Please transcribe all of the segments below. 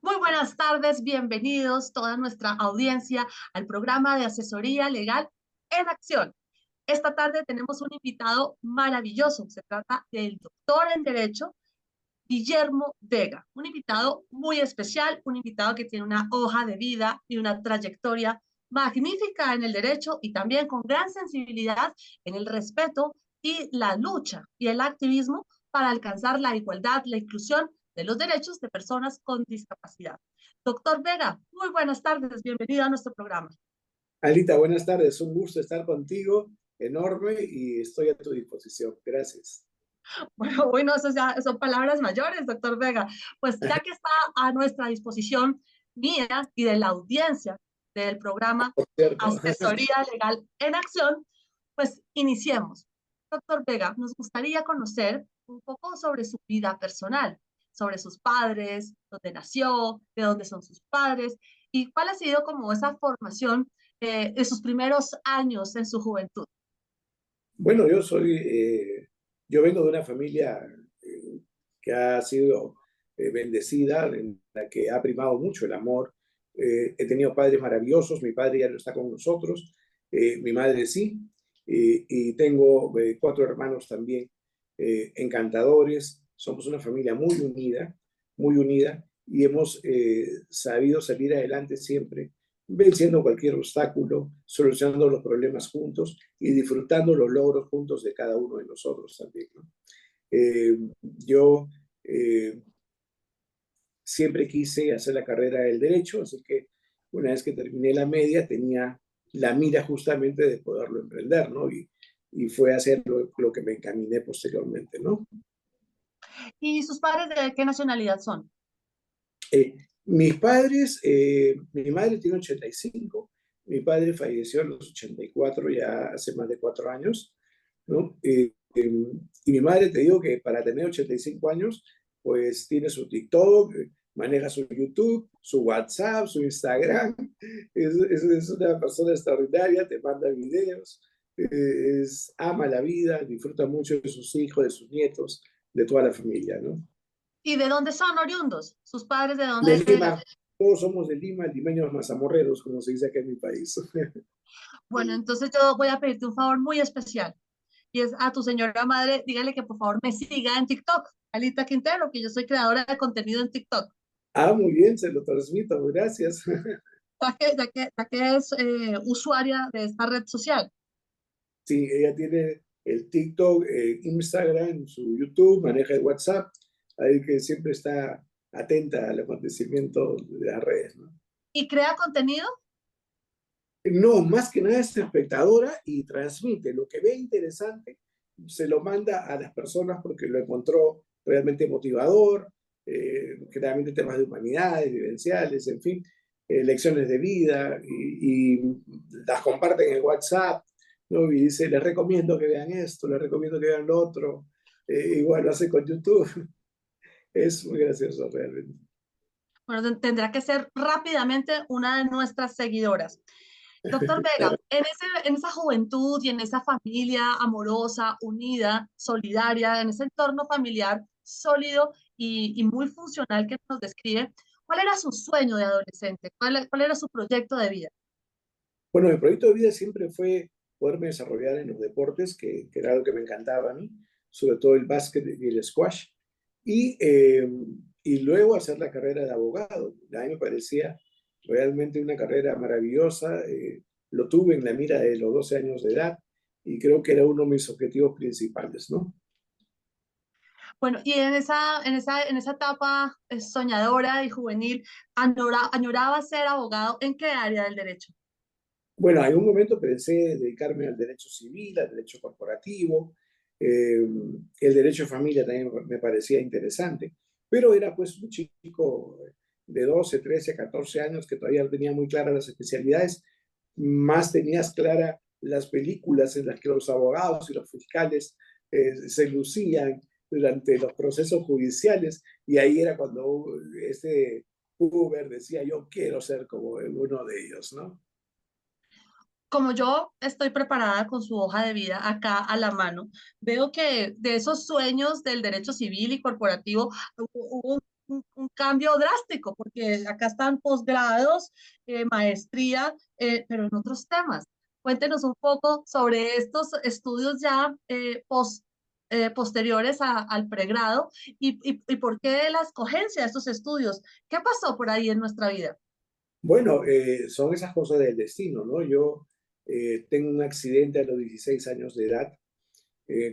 Muy buenas tardes, bienvenidos toda nuestra audiencia al programa de asesoría legal en acción. Esta tarde tenemos un invitado maravilloso. Se trata del doctor en Derecho, Guillermo Vega, un invitado muy especial, un invitado que tiene una hoja de vida y una trayectoria magnífica en el derecho y también con gran sensibilidad en el respeto y la lucha y el activismo para alcanzar la igualdad, la inclusión de los derechos de personas con discapacidad. Doctor Vega, muy buenas tardes, bienvenido a nuestro programa. Alita, buenas tardes. Un gusto estar contigo, enorme, y estoy a tu disposición. Gracias. Bueno, bueno, eso ya son palabras mayores, doctor Vega. Pues ya que está a nuestra disposición mía y de la audiencia del programa Por cierto. Asesoría Legal en Acción, pues iniciemos. Doctor Vega, nos gustaría conocer un poco sobre su vida personal, sobre sus padres, dónde nació, de dónde son sus padres y cuál ha sido como esa formación de sus primeros años en su juventud. Bueno, yo vengo de una familia que ha sido bendecida, en la que ha primado mucho el amor. He tenido padres maravillosos. Mi padre ya no está con nosotros, mi madre sí, y tengo cuatro hermanos también encantadores. Somos una familia muy unida, y hemos sabido salir adelante siempre, venciendo cualquier obstáculo, solucionando los problemas juntos y disfrutando los logros juntos de cada uno de nosotros también, ¿no? Yo siempre quise hacer la carrera del derecho, así que una vez que terminé la media tenía la mira justamente de poderlo emprender, ¿no? Y fue hacer lo que me encaminé posteriormente, ¿no? ¿Y sus padres de qué nacionalidad son? Mis padres, mi madre tiene 85, mi padre falleció a los 84, ya hace más de 4 años, ¿no? Y mi madre, te digo que para tener 85 años, pues tiene su TikTok, maneja su YouTube, su WhatsApp, su Instagram. Es una persona extraordinaria, te manda videos, ama la vida, disfruta mucho de sus hijos, de sus nietos, de toda la familia, ¿no? ¿Y de dónde son oriundos? ¿Sus padres de De dónde? Lima, todos somos de Lima, limeños mazamorreros, como se dice acá en mi país. Bueno, entonces yo voy a pedirte un favor muy especial. Y es a tu señora madre, dígale que por favor me siga en TikTok, Alita Quintero, que yo soy creadora de contenido en TikTok. Ah, muy bien, se lo transmito, gracias. Ya que es usuaria de esta red social. Sí, ella tiene el TikTok, Instagram, su YouTube, maneja el WhatsApp, ahí que siempre está atenta al acontecimiento de las redes, ¿no? ¿Y crea contenido? No, más que nada es espectadora y transmite lo que ve interesante, se lo manda a las personas porque lo encontró realmente motivador, generalmente temas de humanidades, vivenciales, en fin, lecciones de vida, y las comparten en WhatsApp, ¿no? Y dice, les recomiendo que vean esto, les recomiendo que vean lo otro. Igual lo hace con YouTube. Es muy gracioso realmente. Bueno, tendrá que ser rápidamente una de nuestras seguidoras. Doctor Vega, en esa juventud y en esa familia amorosa, unida, solidaria, en ese entorno familiar sólido y muy funcional que nos describe, ¿cuál era su sueño de adolescente? ¿Cuál era su proyecto de vida? Bueno, mi proyecto de vida siempre fue poderme desarrollar en los deportes, que era algo que me encantaba a mí, sobre todo el básquet y el squash, y, eh, y luego hacer la carrera de abogado. A mí me parecía realmente una carrera maravillosa, lo tuve en la mira de los 12 años de edad, y creo que era uno de mis objetivos principales, ¿no? Bueno, y en esa etapa soñadora y juvenil, añoraba ser abogado, ¿en qué área del derecho? Bueno, en un momento pensé dedicarme al derecho civil, al derecho corporativo, eh, el derecho de familia también me parecía interesante, pero era pues un chico de 12, 13, 14 años que todavía no tenía muy claras las especialidades, más tenías clara las películas en las que los abogados y los fiscales se lucían durante los procesos judiciales, y ahí era cuando este Uber decía, yo quiero ser como uno de ellos, ¿no? Como yo estoy preparada con su hoja de vida acá a la mano, veo que de esos sueños del derecho civil y corporativo hubo un cambio drástico, porque acá están posgrados, maestría, pero en otros temas. Cuéntenos un poco sobre estos estudios ya posteriores al pregrado y por qué la escogencia de estos estudios. ¿Qué pasó por ahí en nuestra vida? Bueno, son esas cosas del destino, ¿no? Yo tengo un accidente a los 16 años de edad,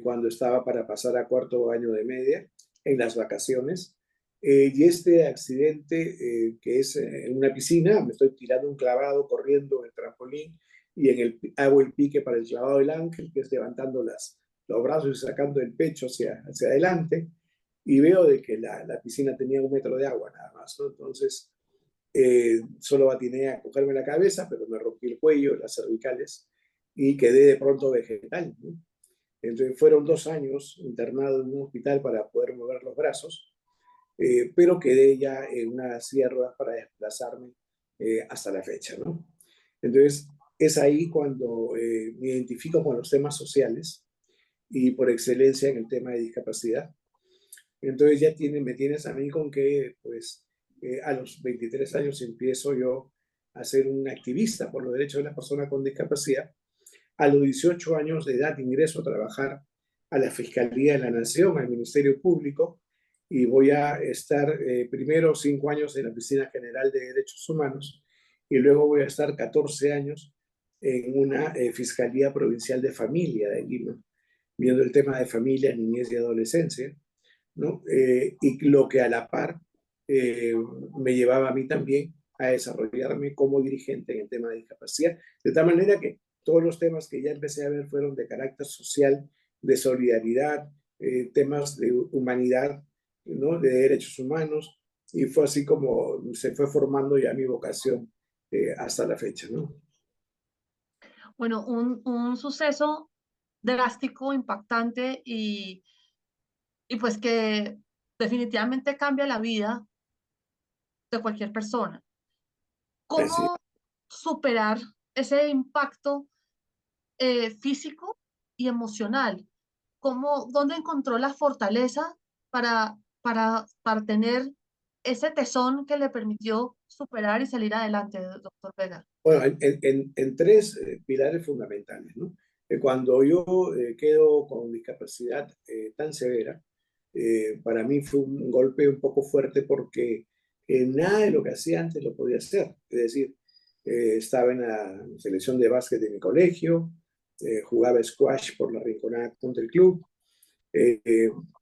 cuando estaba para pasar a cuarto año de media, en las vacaciones. Y este accidente, que es en una piscina, me estoy tirando un clavado, corriendo en el trampolín, y hago el pique para el clavado del ángel, que es levantando los brazos y sacando el pecho hacia adelante, y veo de que la piscina tenía 1 metro de agua nada más, ¿no? Entonces, solo atiné a cogerme la cabeza, pero me rompí el cuello, las cervicales, y quedé de pronto vegetal, ¿no? Entonces fueron 2 años internado en un hospital para poder mover los brazos, pero quedé ya en una silla de ruedas para desplazarme hasta la fecha, ¿no? Entonces es ahí cuando me identifico con los temas sociales y por excelencia en el tema de discapacidad. Entonces ya me tienes a mí con que, pues, a los 23 años empiezo yo a ser un activista por los derechos de las personas con discapacidad. A los 18 años de edad ingreso a trabajar a la Fiscalía de la Nación, al Ministerio Público, y voy a estar primero 5 años en la Oficina General de Derechos Humanos y luego voy a estar 14 años en una Fiscalía Provincial de Familia de Lima, viendo el tema de familia, niñez y adolescencia, ¿no? Y lo que a la par eh, me llevaba a mí también a desarrollarme como dirigente en el tema de discapacidad, de tal manera que todos los temas que ya empecé a ver fueron de carácter social, de solidaridad, temas de humanidad, ¿no? De derechos humanos, y fue así como se fue formando ya mi vocación hasta la fecha, ¿no? Bueno, un suceso drástico, impactante y pues que definitivamente cambia la vida de cualquier persona. Así. ¿Cómo superar ese impacto físico y emocional? ¿Dónde encontró la fortaleza para tener ese tesón que le permitió superar y salir adelante, doctor Vega? Bueno, en tres pilares fundamentales, ¿no? Cuando yo quedo con discapacidad tan severa, para mí fue un golpe un poco fuerte porque nada de lo que hacía antes lo podía hacer. Es decir, estaba en la selección de básquet de mi colegio, jugaba squash por la Rinconada Country Club,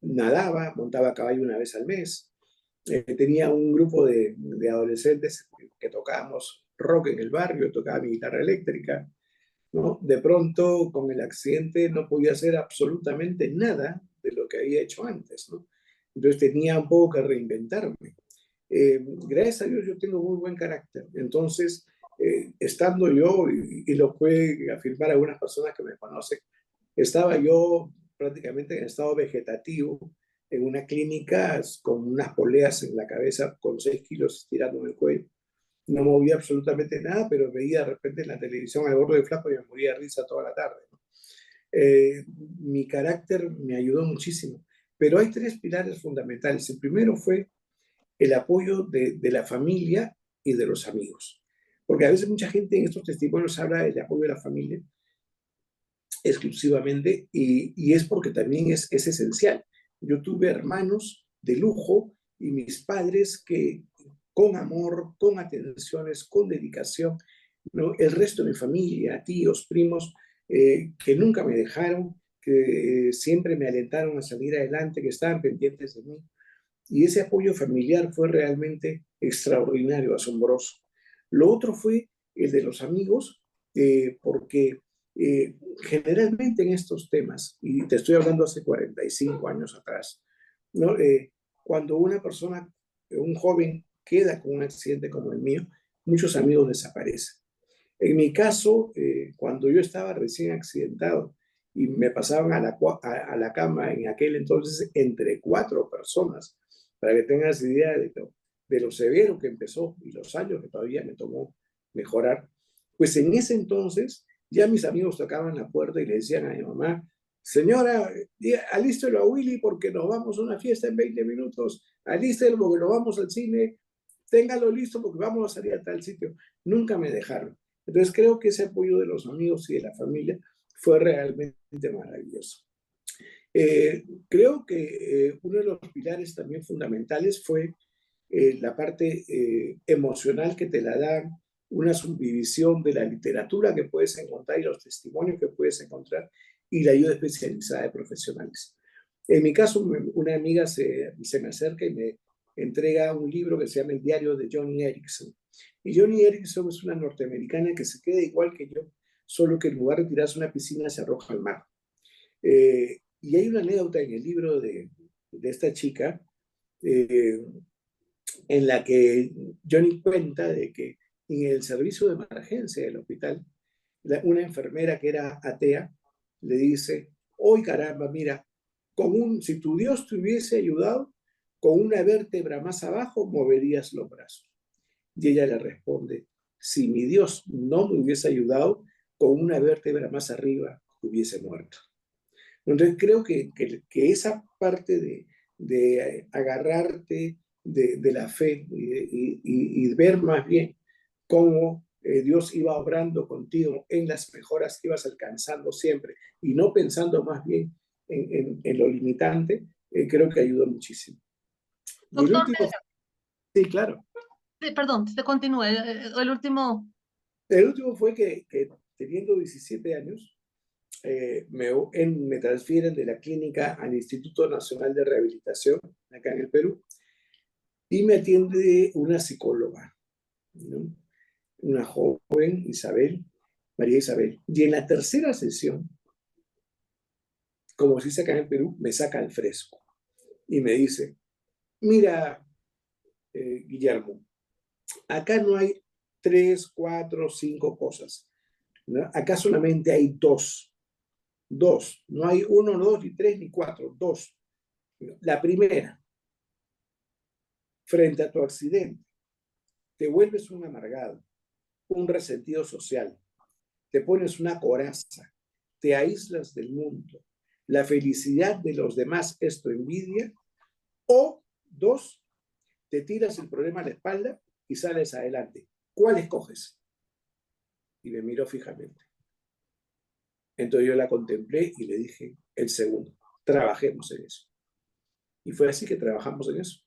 nadaba, montaba a caballo 1 vez al mes, tenía un grupo de adolescentes que tocábamos rock en el barrio, tocaba mi guitarra eléctrica, ¿no? De pronto, con el accidente, no podía hacer absolutamente nada de lo que había hecho antes, ¿no? Entonces tenía un poco que reinventarme. Gracias a Dios yo tengo muy buen carácter, entonces, estando yo, y lo puede afirmar algunas personas que me conocen, estaba yo prácticamente en estado vegetativo, en una clínica con unas poleas en la cabeza, con 6 kilos estirando el cuello. No movía absolutamente nada, pero veía de repente en la televisión al gordo de flaco y me moría de risa toda la tarde, ¿no? Eh, Mi carácter me ayudó muchísimo, pero hay tres pilares fundamentales. El primero fue el apoyo de la familia y de los amigos, porque a veces mucha gente en estos testimonios habla del apoyo de la familia exclusivamente, y es porque también es esencial. Yo tuve hermanos de lujo y mis padres que con amor, con atenciones, con dedicación, ¿no? El resto de mi familia, tíos, primos, que nunca me dejaron, que siempre me alentaron a salir adelante, que estaban pendientes de mí. Y ese apoyo familiar fue realmente extraordinario, asombroso. Lo otro fue el de los amigos, porque generalmente en estos temas, y te estoy hablando hace 45 años atrás, ¿no? Cuando una persona, un joven, queda con un accidente como el mío, muchos amigos desaparecen. En mi caso, cuando yo estaba recién accidentado y me pasaban a la cama en aquel entonces entre 4 personas, para que tengas idea de lo severo que empezó y los años que todavía me tomó mejorar, pues en ese entonces ya mis amigos tocaban la puerta y le decían a mi mamá, señora, alístelo a Willy porque nos vamos a una fiesta en 20 minutos, alístelo porque nos vamos al cine, téngalo listo porque vamos a salir a tal sitio. Nunca me dejaron. Entonces creo que ese apoyo de los amigos y de la familia fue realmente maravilloso. Creo que uno de los pilares también fundamentales fue la parte emocional que te la dan una subdivisión de la literatura que puedes encontrar y los testimonios que puedes encontrar y la ayuda especializada de profesionales. En mi caso, una amiga se me acerca y me entrega un libro que se llama El diario de Joni Eareckson. Y Joni Eareckson es una norteamericana que se queda igual que yo, solo que en lugar de tirarse a una piscina se arroja al mar. Y hay una anécdota en el libro de esta chica eh, en la que Johnny cuenta de que en el servicio de emergencia del hospital, una enfermera que era atea le dice, hoy caramba, mira, si tu Dios te hubiese ayudado, con una vértebra más abajo moverías los brazos. Y ella le responde, si mi Dios no me hubiese ayudado, con una vértebra más arriba hubiese muerto. Entonces creo que esa parte de agarrarte de la fe y ver más bien cómo Dios iba obrando contigo en las mejoras que ibas alcanzando siempre y no pensando más bien en lo limitante, creo que ayudó muchísimo. Y el Doctor último, Vega, sí, claro, perdón, te continúe, el último. el último fue que teniendo 17 años, me transfieren de la clínica al Instituto Nacional de Rehabilitación, acá en el Perú, y me atiende una psicóloga, ¿no? Una joven, Isabel, María Isabel. Y en la tercera sesión, como se dice acá en el Perú, me saca al fresco y me dice, mira, Guillermo, acá no hay 3, 4, 5 cosas, ¿no? Acá solamente hay dos, no hay 1, 2, ni 3, ni 4, 2. La primera, frente a tu accidente, te vuelves un amargado, un resentido social, te pones una coraza, te aíslas del mundo, la felicidad de los demás es tu envidia, o 2, te tiras el problema a la espalda y sales adelante. ¿Cuál escoges? Y me miró fijamente. Entonces yo la contemplé y le dije, el segundo, trabajemos en eso. Y fue así que trabajamos en eso.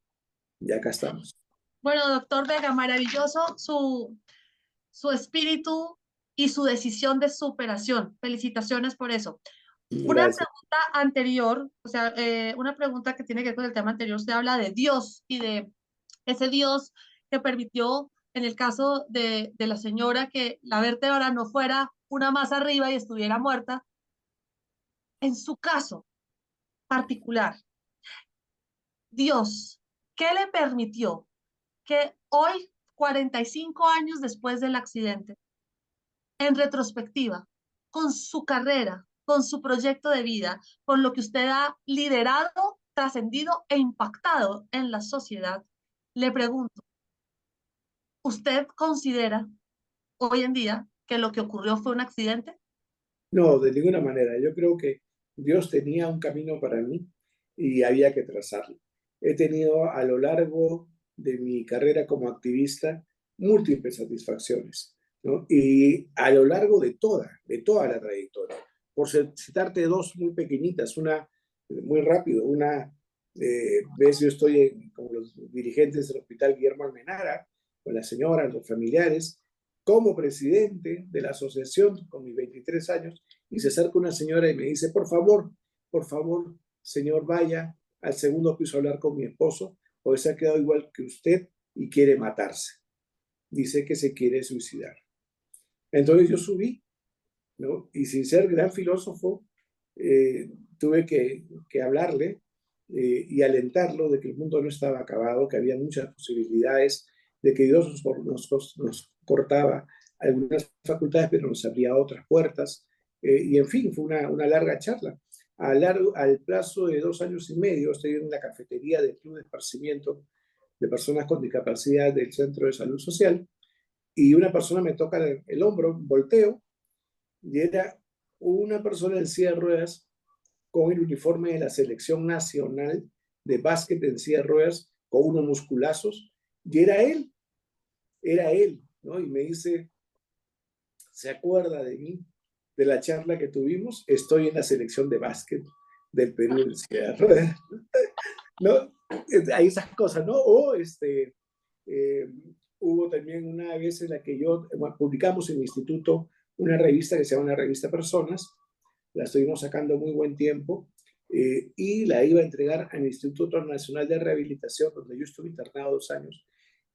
Y acá estamos. Bueno, doctor Vega, maravilloso su espíritu y su decisión de superación. Felicitaciones por eso. Una Gracias. pregunta anterior, o sea, una pregunta que tiene que ver con el tema anterior, usted habla de Dios y de ese Dios que permitió, en el caso de la señora, que la vértebra no fuera una más arriba y estuviera muerta. En su caso particular, Dios, ¿qué le permitió que hoy, 45 años después del accidente, en retrospectiva, con su carrera, con su proyecto de vida, con lo que usted ha liderado, trascendido e impactado en la sociedad, le pregunto, ¿usted considera hoy en día que lo que ocurrió fue un accidente? No, de ninguna manera. Yo creo que Dios tenía un camino para mí y había que trazarlo. He tenido a lo largo de mi carrera como activista múltiples satisfacciones, ¿no? Y a lo largo de toda la trayectoria. Por citarte dos muy pequeñitas, una muy rápido, una vez yo estoy con los dirigentes del Hospital Guillermo Almenara, con la señora, los familiares, como presidente de la asociación con mis 23 años, y se acerca una señora y me dice, por favor, señor, vaya al segundo piso a hablar con mi esposo, porque se ha quedado igual que usted y quiere matarse. Dice que se quiere suicidar. Entonces yo subí, ¿no? Y sin ser gran filósofo, tuve que hablarle y alentarlo de que el mundo no estaba acabado, que había muchas posibilidades, de que Dios nos cortaba algunas facultades, pero nos abría otras puertas. Y en fin, fue una larga charla. Al plazo de 2 años y medio, estoy en la cafetería del Club de Esparcimiento de Personas con Discapacidad del Centro de Salud Social, y una persona me toca el hombro, volteo, y era una persona en silla de ruedas con el uniforme de la selección nacional de básquet en silla de ruedas, con unos musculazos, y era él, ¿no? Y me dice, ¿se acuerda de mí? De la charla que tuvimos, estoy en la selección de básquet del Perú en silla de ruedas. ¿No? Hay esas cosas, ¿no? O eh, hubo también una vez en la que bueno, publicamos en mi instituto una revista que se llama la revista Personas, la estuvimos sacando muy buen tiempo, y la iba a entregar al Instituto Nacional de Rehabilitación, donde yo estuve internado 2 años,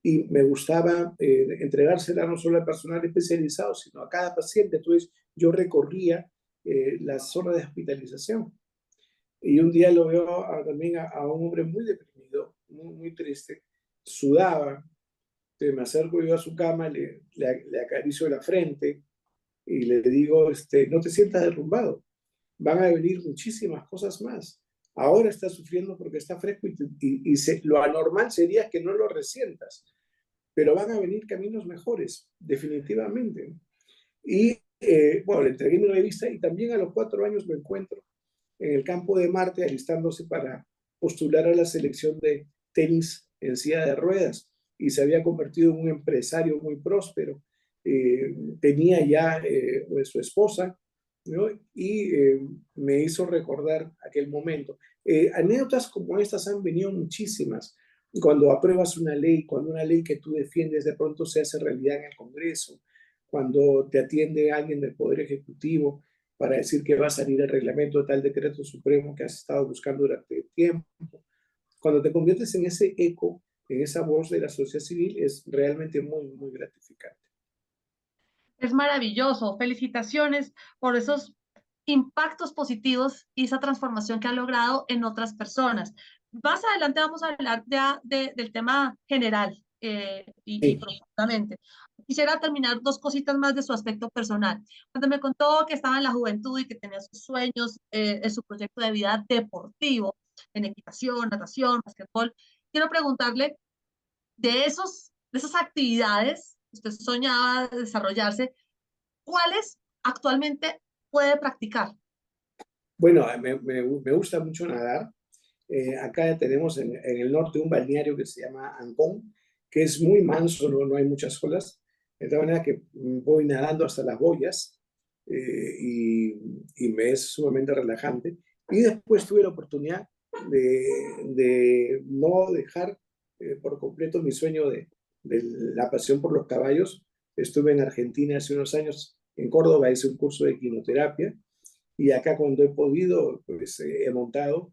y me gustaba entregársela no solo al personal especializado, sino a cada paciente. Entonces yo recorría las zonas de hospitalización. Y un día lo veo también a un hombre muy deprimido, muy triste, sudaba. Entonces me acerco yo a su cama, le acaricio la frente y le digo, no te sientas derrumbado, van a venir muchísimas cosas más. Ahora está sufriendo porque está fresco lo anormal sería que no lo resientas, pero van a venir caminos mejores, definitivamente. Y bueno, le entregué mi revista y también a los 4 años me encuentro en el campo de Marte alistándose para postular a la selección de tenis en silla de ruedas y se había convertido en un empresario muy próspero. Tenía ya su esposa, ¿no? Y me hizo recordar aquel momento. Anécdotas como estas han venido muchísimas. Cuando apruebas una ley, cuando una ley que tú defiendes de pronto se hace realidad en el Congreso, cuando te atiende alguien del Poder Ejecutivo para decir que va a salir el reglamento de tal decreto supremo que has estado buscando durante tiempo. Cuando te conviertes en ese eco, en esa voz de la sociedad civil, es realmente muy, muy gratificante. Es maravilloso. Felicitaciones por esos impactos positivos y esa transformación que ha logrado en otras personas. Más adelante vamos a hablar del tema general y Sí, profundamente. Quisiera terminar dos cositas más de su aspecto personal. Cuando me contó que estaba en la juventud y que tenía sus sueños en su proyecto de vida deportivo, en equitación, natación, basquetbol, quiero preguntarle de esas actividades que usted soñaba desarrollarse, ¿cuáles actualmente puede practicar? bueno, me gusta mucho nadar. Acá tenemos en el norte un balneario que se llama Ancón, que es muy manso, no hay muchas olas, de tal manera que voy nadando hasta las boyas, y me es sumamente relajante. Y después tuve la oportunidad de no dejar por completo mi sueño de la pasión por los caballos. Estuve en Argentina hace unos años, en Córdoba, hice un curso de equinoterapia, y acá cuando he podido, pues he montado,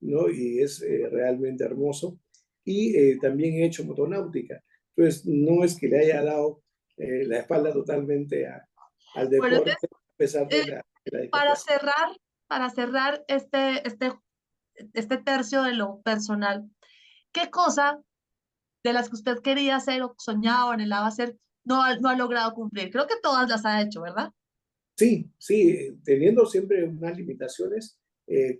¿no? Y es realmente hermoso. Y también he hecho motonáutica. Entonces, no es que le haya dado la espalda totalmente al Bueno, deporte, entonces, a pesar de eh, la para discapacidad. cerrar, para cerrar este tercio de lo personal, ¿qué cosa de las que usted quería hacer o soñaba o anhelaba hacer no ha logrado cumplir? Creo que todas las ha hecho, ¿verdad? Sí, sí, teniendo siempre unas limitaciones,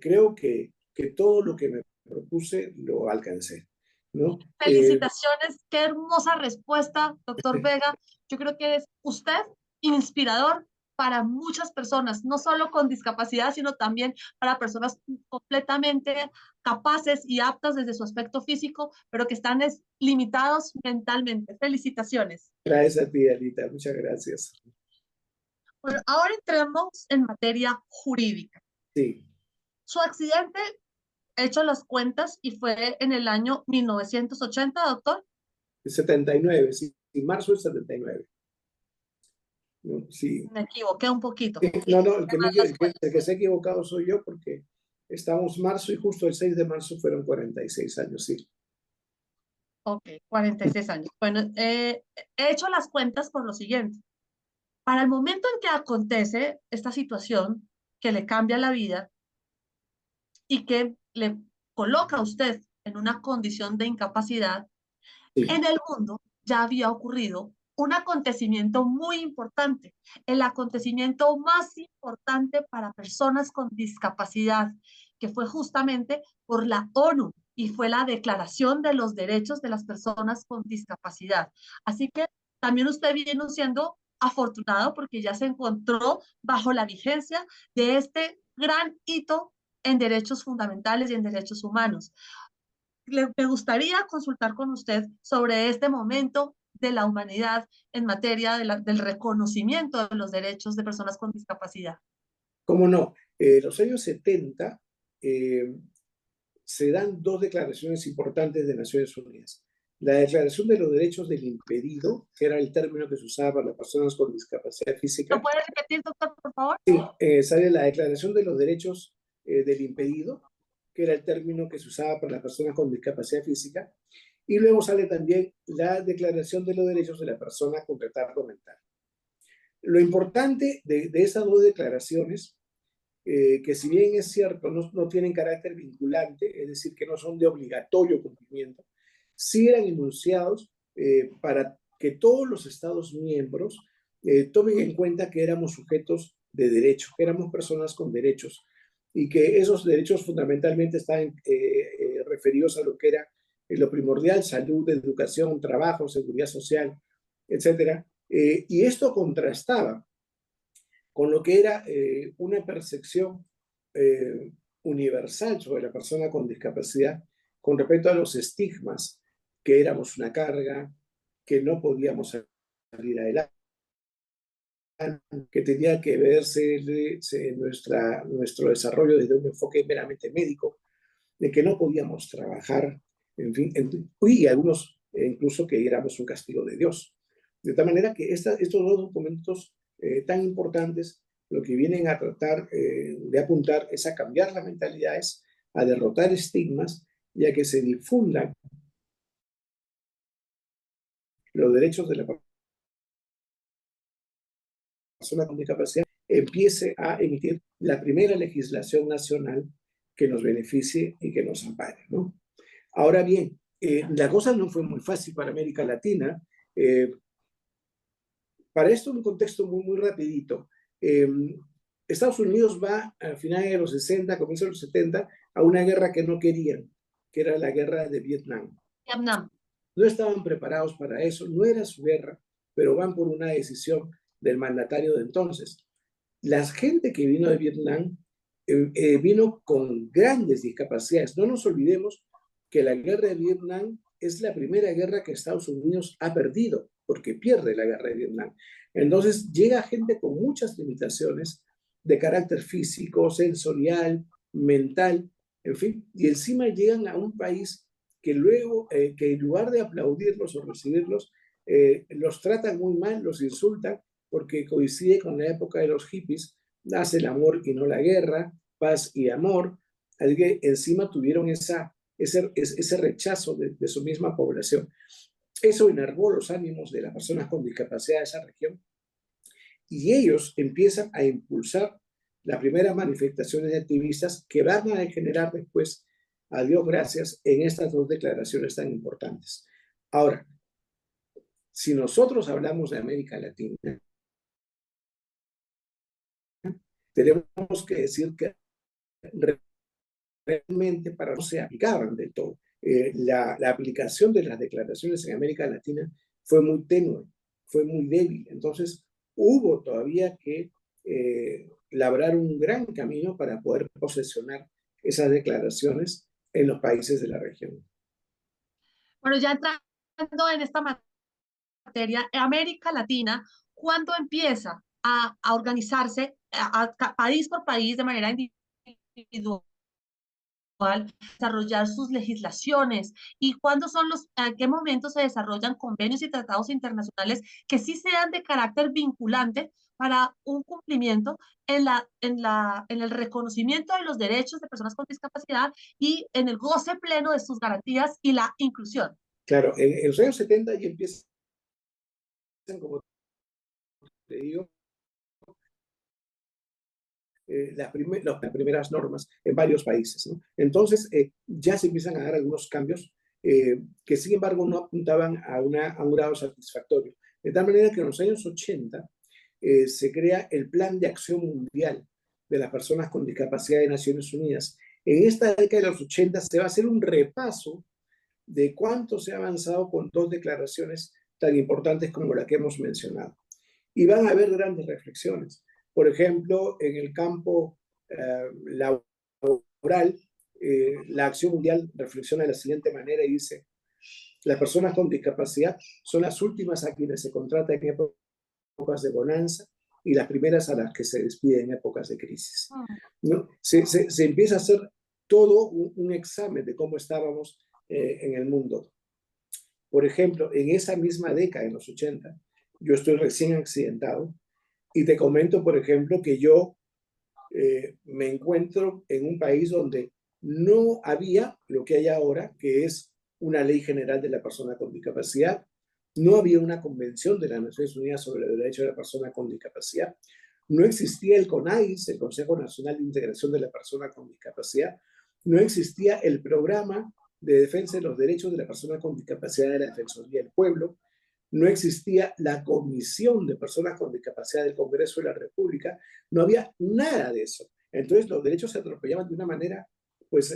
creo que todo lo que me propuse lo alcancé, ¿no? Felicitaciones, qué hermosa respuesta, doctor Vega. Yo creo que es usted inspirador para muchas personas, no solo con discapacidad, sino también para personas completamente capaces y aptas desde su aspecto físico, pero que están limitados mentalmente. Felicitaciones. Gracias a ti, Alita, muchas gracias. Bueno, ahora entremos en materia jurídica. Sí, Su accidente, he hecho las cuentas y fue en el año 1980, doctor. 79, sí, sí, marzo del 79. ¿No? Sí. Me equivoqué un poquito. No, no, Hice mal las el cuentas. que se ha equivocado soy yo porque estamos marzo y justo el 6 de marzo fueron 46 años, sí. Ok, 46 años. Bueno, he hecho las cuentas por lo siguiente. Para el momento en que acontece esta situación que le cambia la vida y que le coloca a usted en una condición de incapacidad, Sí, en el mundo ya había ocurrido un acontecimiento muy importante, el acontecimiento más importante para personas con discapacidad, que fue justamente por la ONU y fue la Declaración de los Derechos de las Personas con Discapacidad. Así que también usted viene siendo afortunado porque ya se encontró bajo la vigencia de este gran hito en derechos fundamentales y en derechos humanos. Me gustaría consultar con usted sobre este momento de la humanidad en materia del reconocimiento de los derechos de personas con discapacidad. ¿Cómo no? Los años 70 eh, se dan dos declaraciones importantes de Naciones Unidas. La Declaración de los Derechos del Impedido, que era el término que se usaba para las personas con discapacidad ¿Lo física. puede repetir, doctor, por favor? Sí, sale la Declaración de los Derechos del Impedido, que era el término que se usaba para las personas con discapacidad física. Y luego sale también la Declaración de los Derechos de la Persona con Retardo Mental. Lo importante de esas dos declaraciones, que si bien es cierto, no tienen carácter vinculante, es decir, que no son de obligatorio cumplimiento, sí eran enunciados para que todos los Estados miembros tomen en cuenta que éramos sujetos de derechos, que éramos personas con derechos y que esos derechos fundamentalmente estaban referidos a lo que era lo primordial: salud, educación, trabajo, seguridad social, etcétera. Y esto contrastaba con lo que era una percepción eh, universal sobre la persona con discapacidad con respecto a los estigmas, que éramos una carga, que no podíamos salir adelante, que tenía que verse nuestro desarrollo desde un enfoque meramente médico, de que no podíamos trabajar, en fin, y algunos incluso que éramos un castigo de Dios. De tal manera que estos dos documentos tan importantes lo que vienen a tratar de apuntar es a cambiar las mentalidades, a derrotar estigmas y a que se difundan los derechos de la persona con discapacidad, empiece a emitir la primera legislación nacional que nos beneficie y que nos ampare, ¿no? Ahora bien, la cosa no fue muy fácil para América Latina. Para esto, un contexto muy rapidito. Estados Unidos va a finales de los 60, comienzos de los 70, a una guerra que no querían, que era la guerra de Vietnam. Vietnam. No estaban preparados para eso, no era su guerra, pero van por una decisión del mandatario de entonces. La gente que vino de Vietnam vino con grandes discapacidades. No nos olvidemos que la guerra de Vietnam es la primera guerra que Estados Unidos ha perdido, porque pierde la guerra de Vietnam. Entonces llega gente con muchas limitaciones de carácter físico, sensorial, mental, en fin, y encima llegan a un país que luego, que en lugar de aplaudirlos o recibirlos, los tratan muy mal, los insultan, porque coincide con la época de los hippies: nace el amor y no la guerra, paz y amor. Así que encima tuvieron ese rechazo de su misma población. Eso enervó los ánimos de las personas con discapacidad de esa región y ellos empiezan a impulsar las primeras manifestaciones de activistas que van a generar después, a Dios gracias, en estas dos declaraciones tan importantes. Ahora, si nosotros hablamos de América Latina, tenemos que decir que realmente para no se aplicaban del todo. La aplicación de las declaraciones en América Latina fue muy tenue, fue muy débil. Entonces, hubo todavía que labrar un gran camino para poder posesionar esas declaraciones en los países de la región. Bueno, ya entrando en esta materia, América Latina, ¿cuándo empieza a organizarse país por país de manera individual, desarrollar sus legislaciones y cuándo son a qué momentos se desarrollan convenios y tratados internacionales que sí sean de carácter vinculante para un cumplimiento en el reconocimiento de los derechos de personas con discapacidad y en el goce pleno de sus garantías y la inclusión? Claro, en los años 70 ya empiezan, como te digo, las primeras normas en varios países, ¿no? Entonces, ya se empiezan a dar algunos cambios que, sin embargo, no apuntaban a un grado satisfactorio. De tal manera que en los años 80 se crea el Plan de Acción Mundial de las Personas con Discapacidad de Naciones Unidas. En esta década de los 80 se va a hacer un repaso de cuánto se ha avanzado con dos declaraciones tan importantes como la que hemos mencionado. Y van a haber grandes reflexiones. Por ejemplo, en el campo laboral, moral, la Acción Mundial reflexiona de la siguiente manera y dice: las personas con discapacidad son las últimas a quienes se contrata en épocas de bonanza y las primeras a las que se despide en épocas de crisis, ¿no? Se empieza a hacer todo un examen de cómo estábamos en el mundo. Por ejemplo, en esa misma década, en los 80, yo estoy recién accidentado y te comento, por ejemplo, que yo me encuentro en un país donde no había lo que hay ahora, que es una ley general de la persona con discapacidad. No había una convención de las Naciones Unidas sobre el derecho de la persona con discapacidad. No existía el CONAIS, el Consejo Nacional de Integración de la Persona con Discapacidad. No existía el programa de defensa de los derechos de la persona con discapacidad de la Defensoría del Pueblo. No existía la Comisión de Personas con Discapacidad del Congreso de la República. No había nada de eso. Entonces los derechos se atropellaban de una manera